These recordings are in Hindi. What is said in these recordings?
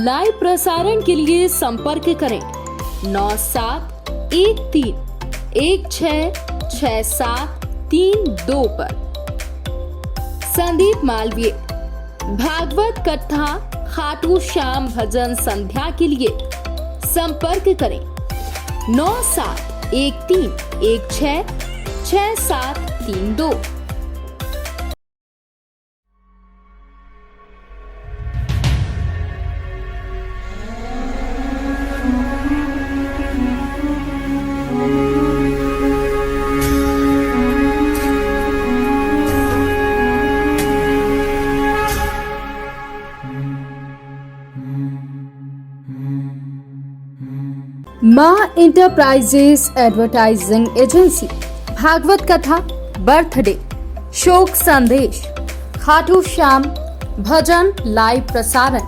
लाइव प्रसारण के लिए संपर्क करें 9713166732 पर। संदीप मालवीय भागवत कथा खाटू श्याम भजन संध्या के लिए संपर्क करें 9713166732। माँ इंटरप्राइजेस एडवर्टाइजिंग एजेंसी भागवत कथा, बर्थडे, शोक संदेश, खाटू श्याम भजन लाइव प्रसारण,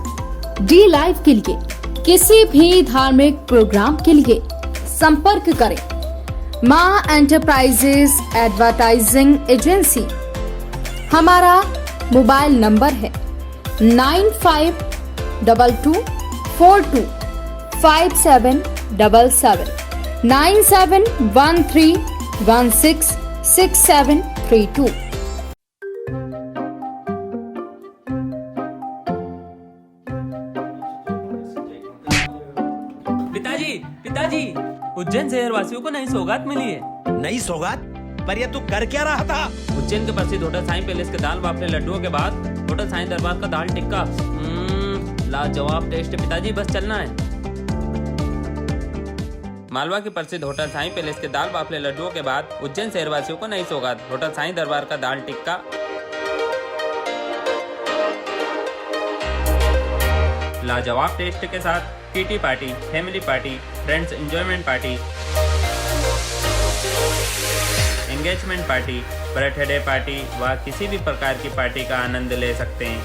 डी लाइव के लिए किसी भी धार्मिक प्रोग्राम के लिए संपर्क करें माँ इंटरप्राइजेस एडवर्टाइजिंग एजेंसी। हमारा मोबाइल नंबर है 9522425777 9713166732। पिताजी, उज्जैन शहर वासियों को नई सौगात मिली है। नई सौगात? पर ये तू कर क्या रहा था? उज्जैन के प्रसिद्ध होटल साईं पैलेस के दाल बाफले लड्डुओं के बाद होटल साईं दरबार का दाल टिक्का लाजवाब टेस्ट। पिताजी बस चलना है। मालवा के प्रसिद्ध होटल साईं पैलेस के दाल बाफले लड्डुओं के बाद उज्जैन शहरवासियों को नई सौगात, होटल साईं दरबार का दाल टिक्का लाजवाब टेस्ट के साथ kitty party, family party, friends enjoyment party, engagement party, birthday party व किसी भी प्रकार की पार्टी का आनंद ले सकते हैं।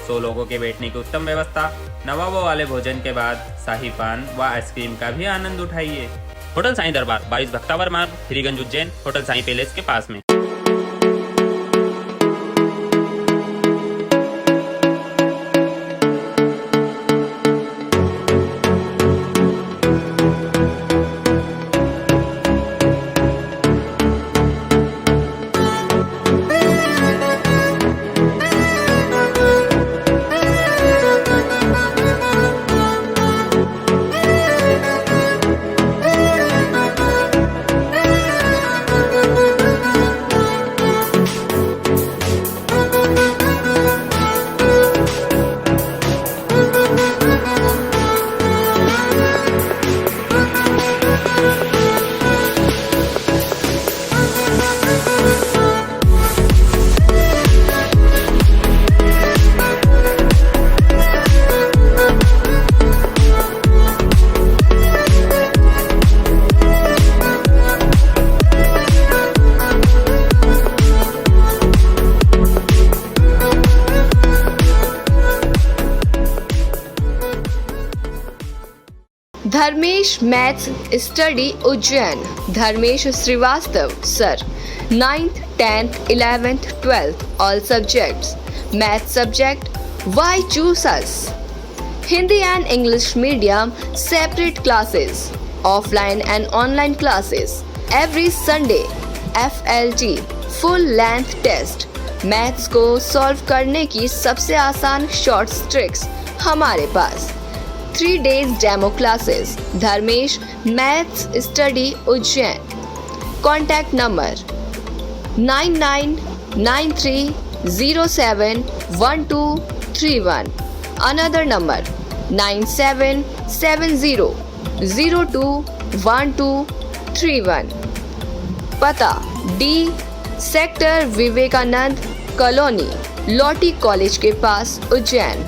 100 लोगों के बैठने की उत्तम व्यवस्था, नवाबों वाले भोजन के बाद शाही पान व आइसक्रीम का भी आनंद उठाइए। होटल साईं दरबार 22 भक्तावर मार्ग, श्रीगंज, उज्जैन, होटल साईं पैलेस के पास में। Dharmesh maths study Ujjain, Dharmesh Shrivastava sir, 9th, 10th, 11th, 12th all subjects, math subject, why choose us? Hindi and English medium separate classes, offline and online classes, every Sunday FLT full length test, maths को सॉल्व करने की सबसे आसान शॉर्ट्स ट्रिक्स हमारे पास, 3 days demo classes, Dharmesh maths study Ujjain. Contact number 9993071231, another number 9770021231। पता डी सेक्टर विवेकानंद कॉलोनी, लौटी कॉलेज के पास, उज्जैन।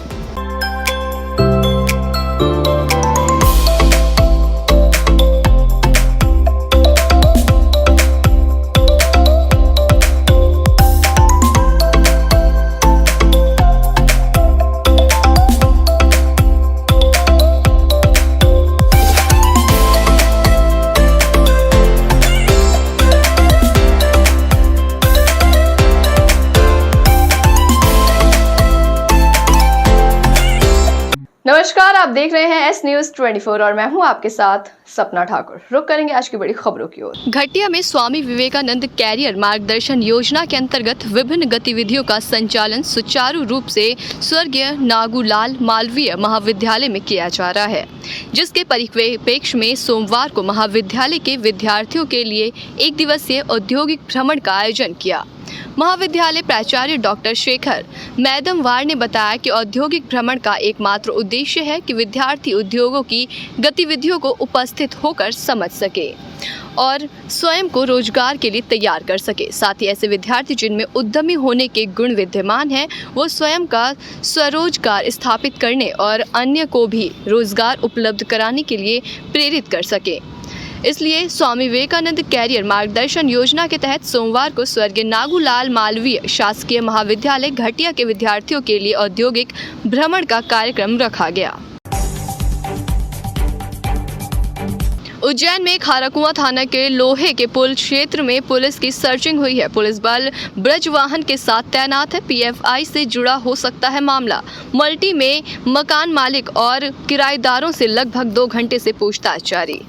आप देख रहे हैं एस न्यूज 24 और मैं हूं आपके साथ सपना ठाकुर। रुक करेंगे आज की बड़ी खबरों की ओर। घटिया में स्वामी विवेकानंद कैरियर मार्गदर्शन योजना के अंतर्गत विभिन्न गतिविधियों का संचालन सुचारू रूप से स्वर्गीय नागूलाल मालवीय महाविद्यालय में किया जा रहा है, जिसके परिप्रेक्ष्य में सोमवार को महाविद्यालय के विद्यार्थियों के लिए एक दिवसीय औद्योगिक भ्रमण का आयोजन किया। महाविद्यालय प्राचार्य डॉक्टर शेखर मैदमवार ने बताया कि औद्योगिक भ्रमण का एकमात्र उद्देश्य है कि विद्यार्थी उद्योगों की गतिविधियों को उपस्थित होकर समझ सके और स्वयं को रोजगार के लिए तैयार कर सके। साथ ही ऐसे विद्यार्थी जिनमें उद्यमी होने के गुण विद्यमान हैं, वो स्वयं का स्वरोजगार स्थापित करने और अन्य को भी रोजगार उपलब्ध कराने के लिए प्रेरित कर सके। इसलिए स्वामी विवेकानंद कैरियर मार्गदर्शन योजना के तहत सोमवार को स्वर्गीय नागूलाल मालवीय शासकीय महाविद्यालय घटिया के विद्यार्थियों के लिए औद्योगिक भ्रमण का कार्यक्रम रखा गया। उज्जैन में खाराकुआं थाना के लोहे के पुल क्षेत्र में पुलिस की सर्चिंग हुई है। पुलिस बल ब्रज वाहन के साथ तैनात है। पीएफआई से जुड़ा हो सकता है मामला। मल्टी में मकान मालिक और किराएदारों से लगभग 2 घंटे से पूछताछ जारी।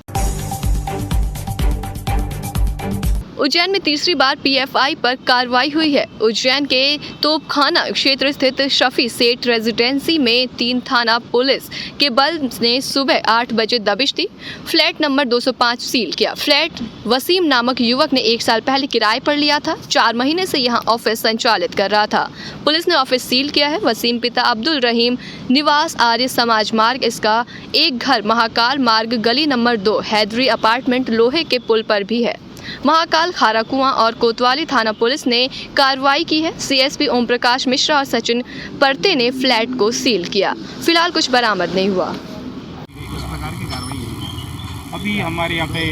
उज्जैन में तीसरी बार पीएफआई पर कार्रवाई हुई है। उज्जैन के तोपखाना क्षेत्र स्थित शफी सेठ रेजिडेंसी में 3 थाना पुलिस के बल ने सुबह 8 बजे दबिश दी। फ्लैट नंबर 205 सील किया। फ्लैट वसीम नामक युवक ने 1 साल पहले किराए पर लिया था। 4 महीने से यहां ऑफिस संचालित कर रहा था। पुलिस ने ऑफिस सील किया है। वसीम पिता अब्दुल रहीम निवास आर्य समाज मार्ग, इसका एक घर महाकाल मार्ग गली नंबर 2 हैदरी अपार्टमेंट लोहे के पुल पर भी है। महाकाल, खाराकुआं और कोतवाली थाना पुलिस ने कार्रवाई की है। सीएसपी ओम प्रकाश मिश्रा और सचिन परते ने फ्लैट को सील किया। फिलहाल कुछ बरामद नहीं हुआ। इस प्रकार की कार्रवाई है। अभी हमारे यहाँ पे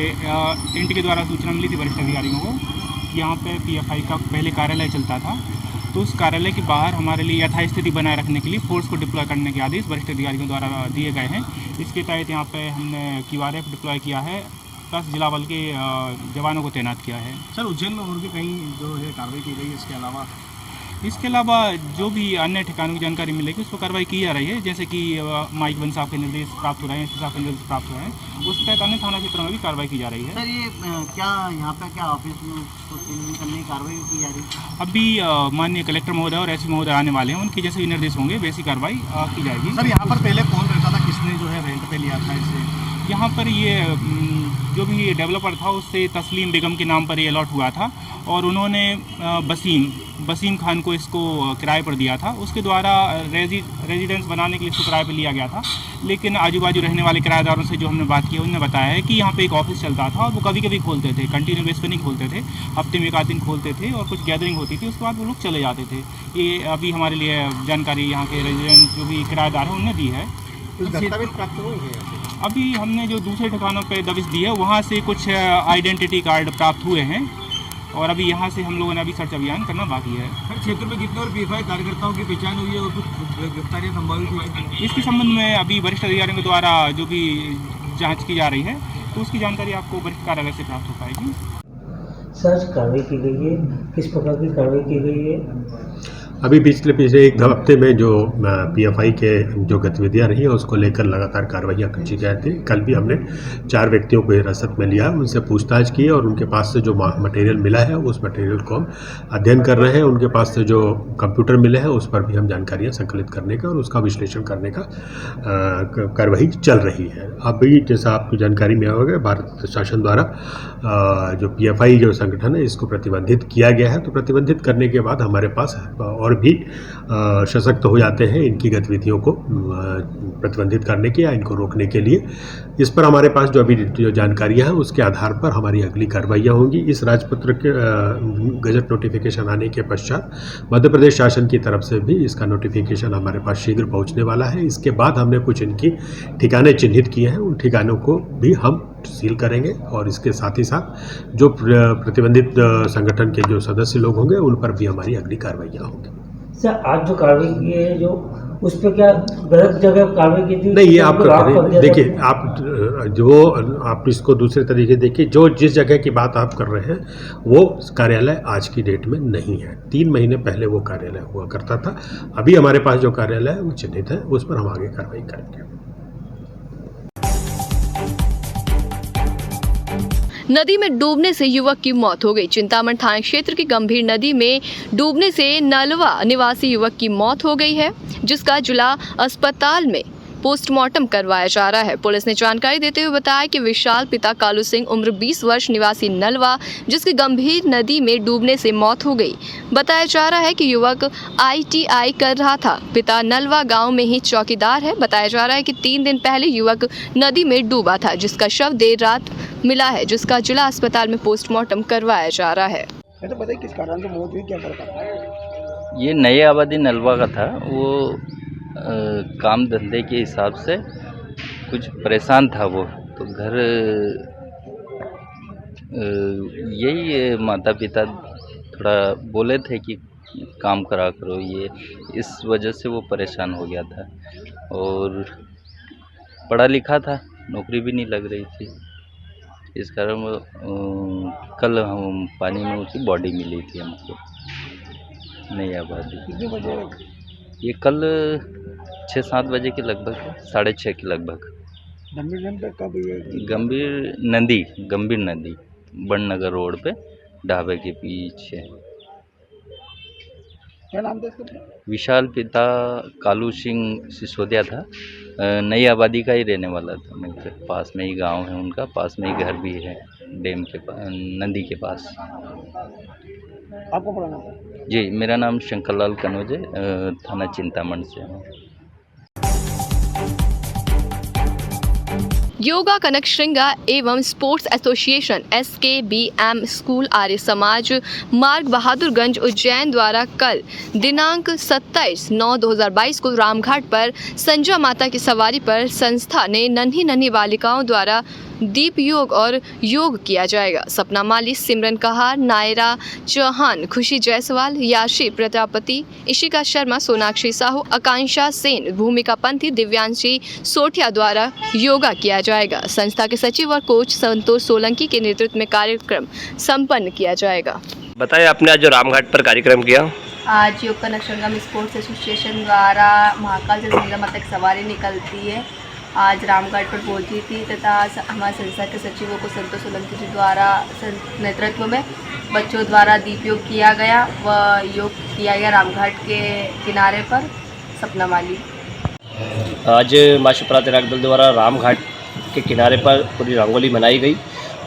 इंट के द्वारा सूचना मिली थी वरिष्ठ अधिकारियों को कि यहाँ पे पीएफआई का पहले कार्यालय चलता था, तो उस कार्यालय के बाहर हमारे लिए यथास्थिति बनाए रखने के लिए फोर्स को डिप्लॉय करने के आदेश वरिष्ठ अधिकारियों द्वारा दिए गए हैं। इसके तहत यहाँ पे हमने QRF डिप्लॉय किया है, प्लस जिला बल के जवानों को तैनात किया है। सर, उज्जैन में और भी कहीं जो है कार्रवाई की गई है। इसके अलावा जो भी अन्य ठिकानों की जानकारी मिलेगी उस पर कार्रवाई की जा रही है। जैसे कि माइक बन साहब के निर्देश प्राप्त हो रहे हैं, साहब के निर्देश प्राप्त हो रहे हैं, उस तहत अन्य थाना क्षेत्रों में भी कार्रवाई की जा रही है। सर, ये क्या यहाँ पे क्या ऑफिस में उसको सील करने की कार्रवाई की जा रही है? अभी माननीय कलेक्टर महोदय और एसपी महोदय आने वाले हैं, उनके जैसे भी निर्देश होंगे वैसी कार्रवाई की जाएगी। सर, यहाँ पर पहले कौन रहता था, किसने जो है रेंट पे लिया था इसे? यहाँ पर ये जो भी डेवलपर था उससे तस्लीम बेगम के नाम पर ये अलॉट हुआ था और उन्होंने वसीम खान को इसको किराए पर दिया था। उसके द्वारा रेजिडेंस बनाने के लिए इसको किराए पर लिया गया था। लेकिन आजू बाजू रहने वाले किराएदारों से जो हमने बात की, उन्होंने बताया है कि यहाँ पे एक ऑफिस चलता था और वो कभी कभी खोलते थे, कंटिन्यू बेस पे नहीं खोलते थे, हफ्ते में 1 आध दिन खोलते थे और कुछ गैदरिंग होती थी, उसके बाद वो लोग चले जाते थे। ये अभी हमारे लिए जानकारी यहाँ के रेजिडेंट जो भी किराएदार हैं उन्होंने दी है। दस्तावेज प्राप्त हो गए? अभी हमने जो दूसरे ठिकानों पे दबिश दी है वहाँ से कुछ आइडेंटिटी कार्ड प्राप्त हुए हैं और अभी यहाँ से हम लोगों ने अभी सर्च अभियान करना बाकी है। हर क्षेत्र में कितने और पीएफआई कार्यकर्ताओं की पहचान हुई है और कुछ गिरफ्तारियाँ संभावित हुई है? इसके संबंध में अभी वरिष्ठ अधिकारियों के द्वारा जो भी जाँच की जा रही है तो उसकी जानकारी आपको वरिष्ठ कार्यालय से प्राप्त हो पाएगी। सर, कार्रवाई की गई है, किस प्रकार की कार्रवाई की गई है? अभी पिछले 1 हफ्ते में जो पीएफआई के जो गतिविधियां रही हैं उसको लेकर लगातार कार्रवाइयाँ की जा रही थी। कल भी हमने 4 व्यक्तियों को हिरासत में लिया, उनसे पूछताछ की और उनके पास से जो मटेरियल मिला है उस मटेरियल को हम अध्ययन कर रहे हैं। उनके पास से जो कंप्यूटर मिले हैं उस पर भी हम जानकारियाँ संकलित करने का और उसका विश्लेषण करने का कार्रवाई चल रही है। अभी जैसा आपको जानकारी में होगा, भारत शासन द्वारा जो पीएफआई जो संगठन है इसको प्रतिबंधित किया गया है। तो प्रतिबंधित करने के बाद हमारे पास और भी सशक्त हो जाते हैं इनकी गतिविधियों को प्रतिबंधित करने के या इनको रोकने के लिए। इस पर हमारे पास जो अभी जो जानकारियां हैं उसके आधार पर हमारी अगली कार्रवाइयाँ होंगी। इस राजपत्र के गजट नोटिफिकेशन आने के पश्चात मध्य प्रदेश शासन की तरफ से भी इसका नोटिफिकेशन हमारे पास शीघ्र पहुंचने वाला है। इसके बाद हमने कुछ इनकी ठिकाने चिन्हित किए हैं, उन ठिकानों को भी हम सील करेंगे और इसके साथ ही साथ जो प्रतिबंधित संगठन के जो सदस्य लोग होंगे उन पर भी हमारी अगली कार्रवाइयाँ होंगी। सर, आज जो कार्रवाई की है जो उस पर क्या गलत जगह कार्रवाई की थी? नहीं, ये आप देखिए, आप इसको दूसरे तरीके देखिए। जो जिस जगह की बात आप कर रहे हैं वो कार्यालय आज की डेट में नहीं है। 3 महीने पहले वो कार्यालय हुआ करता था। अभी हमारे पास जो कार्यालय है वो चिन्हित है, उस पर हम आगे कार्रवाई करेंगे। नदी में डूबने से युवक की मौत हो गई। चिंतामण थाना क्षेत्र की गंभीर नदी में डूबने से नलवा निवासी युवक की मौत हो गई है, जिसका जिला अस्पताल में पोस्टमार्टम करवाया जा रहा है। पुलिस ने जानकारी देते हुए बताया कि विशाल पिता कालू सिंह उम्र 20 वर्ष निवासी नलवा, जिसकी गंभीर नदी में डूबने से मौत हो गई। बताया जा रहा है कि युवक ITI कर रहा था। पिता नलवा गांव में ही चौकीदार है। बताया जा रहा है कि 3 दिन पहले युवक नदी में डूबा था, जिसका शव देर रात मिला है, जिसका जिला अस्पताल में पोस्टमार्टम करवाया जा रहा है। तो बताइए किस कारण से मौत हुई, क्या करता? ये नए आबादी नलवा का था। वो काम धंधे के हिसाब से कुछ परेशान था वो, तो घर यही माता पिता थोड़ा बोले थे कि काम करा करो, ये इस वजह से वो परेशान हो गया था। और पढ़ा लिखा था, नौकरी भी नहीं लग रही थी, इस कारण कल हम पानी में उसकी बॉडी मिली थी हमको, नई आबादी। कितने बजे? ये कल 6-7 बजे के लगभग, 6:30 के लगभग। गंभीर नदी बननगर रोड पे ढाबे के पीछे। क्या नाम था इसका? विशाल पिता कालू सिंह सिसोदिया था। नई आबादी का ही रहने वाला था। मेरे पास में ही गांव है उनका, पास में ही घर भी है, डैम के पास, नदी के पास। आपको पढ़ाना था? जी, मेरा नाम शंकरलाल कनौजे, थाना चिंतामण से हूँ। योगा कनक श्रृंगा एवं sports association SKBM school Arya Samaj मार्ग बहादुरगंज उज्जैन द्वारा कल दिनांक 27/9/2022 को रामघाट पर संजा माता की सवारी पर संस्था ने नन्ही बालिकाओं द्वारा दीप योग और योग किया जाएगा। सपना माली, सिमरन कहार, नायरा चौहान, खुशी जायसवाल, याशी प्रजापति, इशिका शर्मा, सोनाक्षी साहू, आकांक्षा सेन, भूमिका पंथी, दिव्यांशी सोठिया द्वारा योगा किया जाएगा। संस्था के सचिव और कोच संतोष सोलंकी के नेतृत्व में कार्यक्रम संपन्न किया जाएगा। बताएं, आपने आज जो रामघाट पर कार्यक्रम किया? आज योग कनक श्रृंगा स्पोर्ट्स एसोसिएशन द्वारा महाकाल से संजा माता की सवारी निकलती है, आज रामघाट पर पहुंची थी तथा हमारे संस्था के सचिवों को संतोष सोलंकी जी द्वारा नेतृत्व में बच्चों द्वारा दीप योग किया गया व योग किया गया रामघाट के किनारे पर सपना माली। आज माँ शिप्रा तैराक दल द्वारा रामघाट के किनारे पर पूरी रंगोली बनाई गई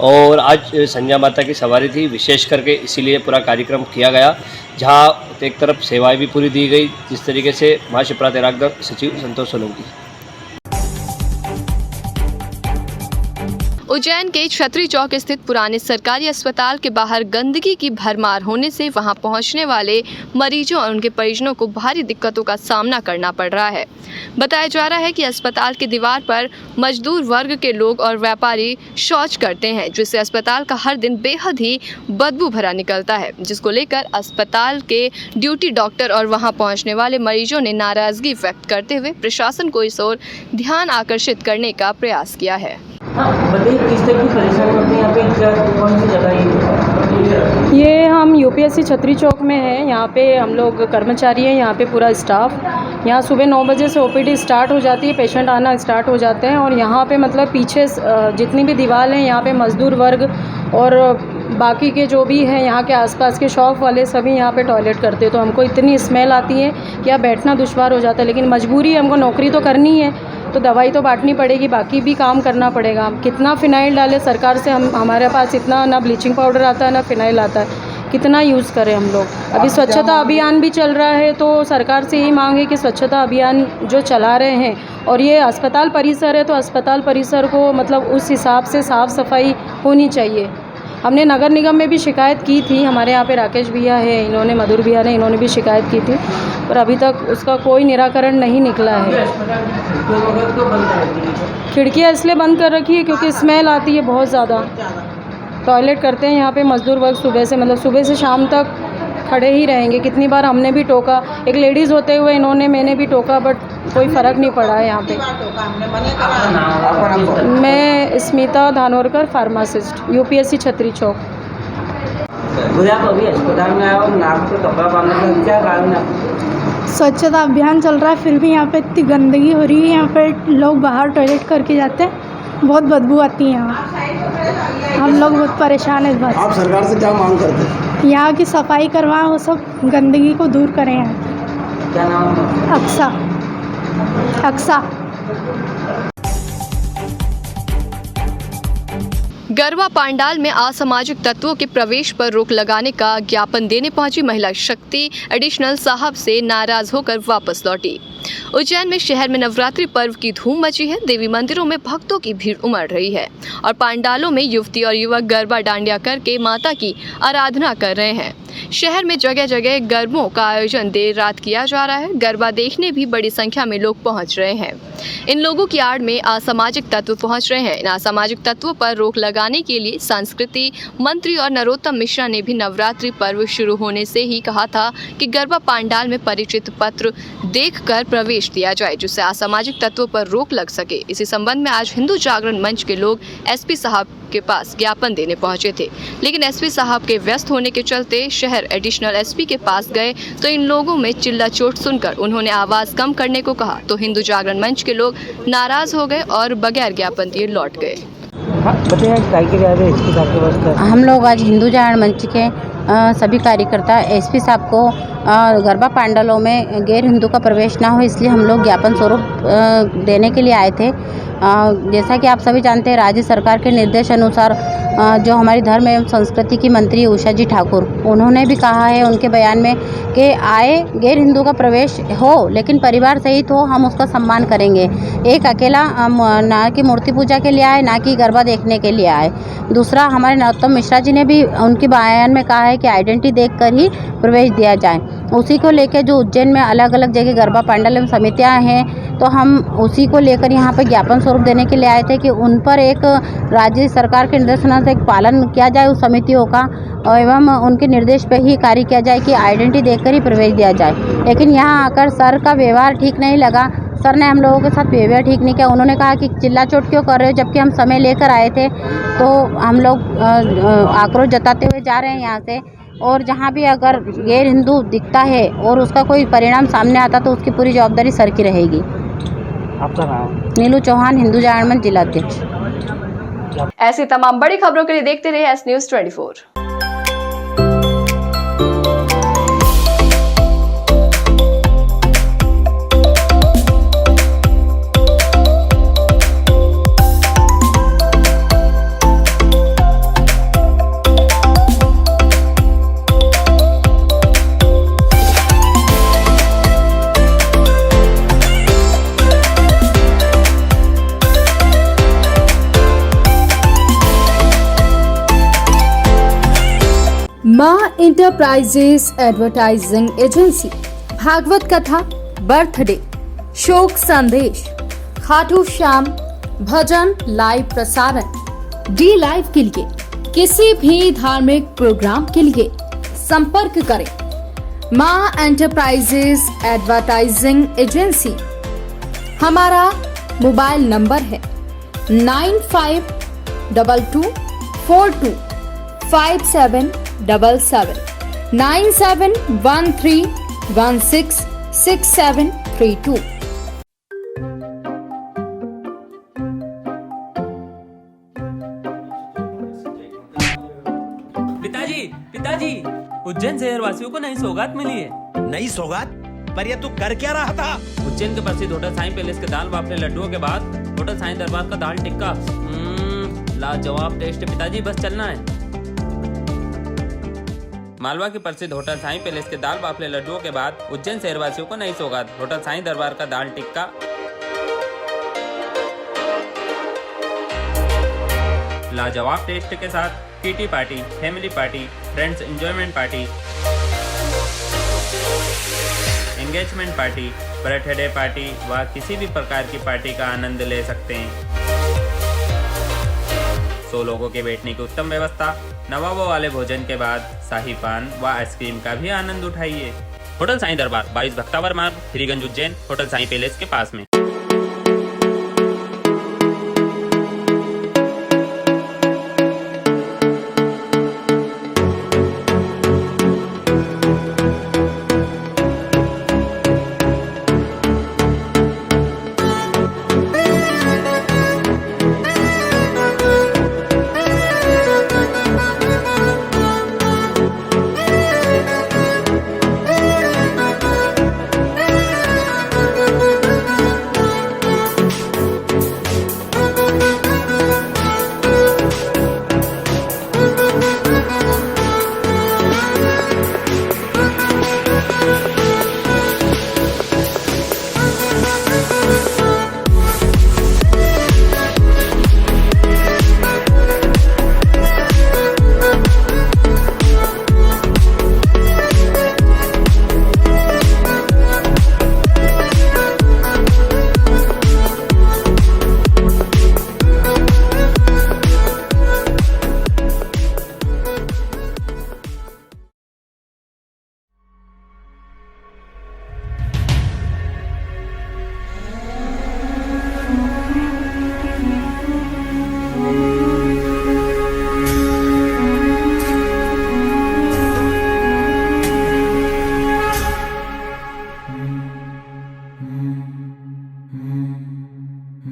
और आज संजा माता की सवारी थी, विशेष करके इसीलिए पूरा कार्यक्रम किया गया, जहाँ एक तरफ सेवाएं भी पूरी दी गई, जिस तरीके से माँ शिप्रा तैराक दल सचिव संतोष सोलंकी। उज्जैन के छतरी चौक स्थित पुराने सरकारी अस्पताल के बाहर गंदगी की भरमार होने से वहां पहुंचने वाले मरीजों और उनके परिजनों को भारी दिक्कतों का सामना करना पड़ रहा है। बताया जा रहा है कि अस्पताल की दीवार पर मजदूर वर्ग के लोग और व्यापारी शौच करते हैं, जिससे अस्पताल का हर दिन बेहद ही बदबू भरा निकलता है, जिसको लेकर अस्पताल के ड्यूटी डॉक्टर और वहां पहुंचने वाले मरीजों ने नाराजगी व्यक्त करते हुए प्रशासन को इस ओर ध्यान आकर्षित करने का प्रयास किया है। बताइए किस टाइप की परेशानी होती है यहाँ पे, कौन सी जगह ये हम UPSC छतरी चौक में है। यहाँ पे हम लोग कर्मचारी हैं, यहाँ पे पूरा स्टाफ। यहाँ सुबह 9 बजे से OPD स्टार्ट हो जाती है, पेशेंट आना स्टार्ट हो जाते हैं और यहाँ पे मतलब पीछे जितनी भी दीवार हैं यहाँ पे मजदूर वर्ग और बाकी के जो भी हैं यहाँ के आसपास के शॉप वाले सभी यहाँ पे टॉयलेट करते हैं, तो हमको इतनी स्मेल आती है कि यहाँ बैठना दुश्वार हो जाता है। लेकिन मजबूरी है, हमको नौकरी तो करनी है, तो दवाई तो बांटनी पड़ेगी, बाकी भी काम करना पड़ेगा। कितना फ़िनाइल डाले सरकार से, हमारे पास इतना ना ब्लीचिंग पाउडर आता है ना फ़िनाइल आता है, कितना यूज़ करें हम लोग। अभी स्वच्छता अभियान भी चल रहा है, तो सरकार से यही मांग है कि स्वच्छता अभियान जो चला रहे हैं और ये अस्पताल परिसर है, तो अस्पताल परिसर को मतलब उस हिसाब से साफ़ सफाई होनी चाहिए। हमने नगर निगम में भी शिकायत की थी, हमारे यहाँ पे राकेश भैया है, इन्होंने मधुर भैया ने, इन्होंने भी शिकायत की थी, पर अभी तक उसका कोई निराकरण नहीं निकला है। खिड़कियाँ इसलिए बंद कर रखी है क्योंकि स्मेल आती है बहुत ज़्यादा। टॉयलेट करते हैं यहाँ पे मजदूर वर्ग सुबह से, मतलब सुबह से शाम तक खड़े ही रहेंगे। कितनी बार हमने भी टोका, एक लेडीज़ होते हुए मैंने भी टोका, बट कोई फ़र्क नहीं पड़ा है यहाँ पे। मैं स्मिता धानोरकर, फार्मासिस्ट, UPSC छतरी चौक। आप अभी अस्पताल में आए और नाक पे कपड़ा बांधने का क्या कारण है? स्वच्छता अभियान चल रहा है, फिर भी यहाँ पे इतनी गंदगी हो रही है। यहाँ पे लोग बाहर टॉयलेट करके जाते हैं, बहुत बदबू आती है यहाँ। हम लोग बहुत परेशान हैं इस बात आप सरकार से क्या मांग करते हैं? से। यहाँ की सफाई करवाएं, वो सब गंदगी को दूर करें यहाँ। क्या नाम है? अक्सा। गरबा पांडाल में असामाजिक तत्वों के प्रवेश पर रोक लगाने का ज्ञापन देने पहुंची महिला शक्ति एडिशनल साहब से नाराज होकर वापस लौटी। उज्जैन में शहर में नवरात्रि पर्व की धूम मची है। देवी मंदिरों में भक्तों की भीड़ उमड़ रही है और पांडालों में युवती और युवक गरबा डांडिया करके माता की आराधना कर रहे हैं। शहर में जगह जगह गरबों का आयोजन देर रात किया जा रहा है। गरबा देखने भी बड़ी संख्या में लोग पहुंच रहे हैं। इन लोगों की आड़ में असामाजिक तत्व पहुंच रहे हैं। इन असामाजिक तत्वों पर रोक लगाने के लिए संस्कृति मंत्री और नरोत्तम मिश्रा ने भी नवरात्रि पर्व शुरू होने से ही कहा था कि गरबा पांडाल में परिचित पत्र देखकर प्रवेश दिया जाए, जिससे असामाजिक तत्वों पर रोक लग सके। इसी संबंध में आज हिंदू जागरण मंच के लोग एसपी साहब के पास ज्ञापन देने पहुंचे थे, लेकिन एसपी साहब के व्यस्त होने के चलते शहर एडिशनल एसपी के पास गए तो इन लोगों में चिल्ला चोट सुनकर उन्होंने आवाज कम करने को कहा तो हिंदू जागरण मंच के लोग नाराज हो गए और बगैर ज्ञापन दिए लौट गए। हम लोग आज हिंदू जागरण मंच के सभी कार्यकर्ता एसपी साहब को गरबा पांडालों में गैर हिंदू का प्रवेश ना हो, इसलिए हम लोग ज्ञापन स्वरूप देने के लिए आए थे। जैसा कि आप सभी जानते हैं, राज्य सरकार के निर्देश अनुसार जो हमारी धर्म एवं संस्कृति की मंत्री उषा जी ठाकुर, उन्होंने भी कहा है उनके बयान में कि आए गैर हिंदू का प्रवेश हो लेकिन परिवार सहित हो, हम उसका सम्मान करेंगे। एक अकेला ना कि मूर्ति पूजा के लिए आए, ना कि गरबा देखने के लिए आए। दूसरा, हमारे नरोत्तम मिश्रा जी ने भी उनके बयान में कहा है कि आइडेंटिटी देखकर ही प्रवेश दिया जाए। उसी को लेकर जो उज्जैन में अलग अलग जगह गरबा पांडाल एवं समितियाँ हैं, तो हम उसी को लेकर यहाँ पर ज्ञापन स्वरूप देने के लिए आए थे कि उन पर एक राज्य सरकार के निर्देशों से एक पालन किया जाए उस समितियों का, एवं उनके निर्देश पर ही कार्य किया जाए कि आइडेंटिटी देखकर ही प्रवेश दिया जाए। लेकिन यहाँ आकर सर का व्यवहार ठीक नहीं लगा। सर ने हम लोगों के साथ व्यवहार ठीक नहीं किया। उन्होंने कहा कि चिल्ला चोट क्यों कर रहे हो, जबकि हम समय लेकर आए थे। तो हम लोग आक्रोश जताते हुए जा रहे हैं यहाँ से। और जहाँ भी अगर गैर हिंदू दिखता है और उसका कोई परिणाम सामने आता तो उसकी पूरी जवाबदारी सर की रहेगी। आपका नाम? नीलू चौहान, हिंदू जागरण मंच जिला अध्यक्ष। ऐसी तमाम बड़ी खबरों के लिए देखते रहिए एस न्यूज़ 24। माँ इंटरप्राइजेस एडवर्टाइजिंग एजेंसी भागवत कथा, बर्थडे, शोक संदेश, खाटू श्याम भजन लाइव प्रसारण, डी लाइव के लिए किसी भी धार्मिक प्रोग्राम के लिए संपर्क करें माँ इंटरप्राइजेस एडवर्टाइजिंग एजेंसी। हमारा मोबाइल नंबर है 9522425777 9713166732। पिताजी, उज्जैन शहर वासियों को नई सौगात मिली है। नई सौगात? पर ये तू कर क्या रहा था? उज्जैन के प्रसिद्ध होटल साईं पैलेस के दाल बाफले लड्डुओं के बाद होटल साईं दरबार का दाल टिक्का लाजवाब टेस्ट। पिताजी बस चलना है। मालवा के प्रसिद्ध होटल साईं पैलेस के दाल बाफले लड्डुओं के बाद उज्जैन शहरवासियों को नई सौगात, होटल साईं दरबार का दाल टिक्का लाजवाब टेस्ट के साथ kitty party, family party, friends enjoyment party, engagement party, birthday party व किसी भी प्रकार की पार्टी का आनंद ले सकते हैं। 100 लोगों के बैठने की उत्तम व्यवस्था, नवाबों वाले भोजन के बाद शाही पान व आइसक्रीम का भी आनंद उठाइए। होटल साईं दरबार 22 भक्तावर मार्ग, श्रीगंज उज्जैन, होटल साईं पैलेस के पास में।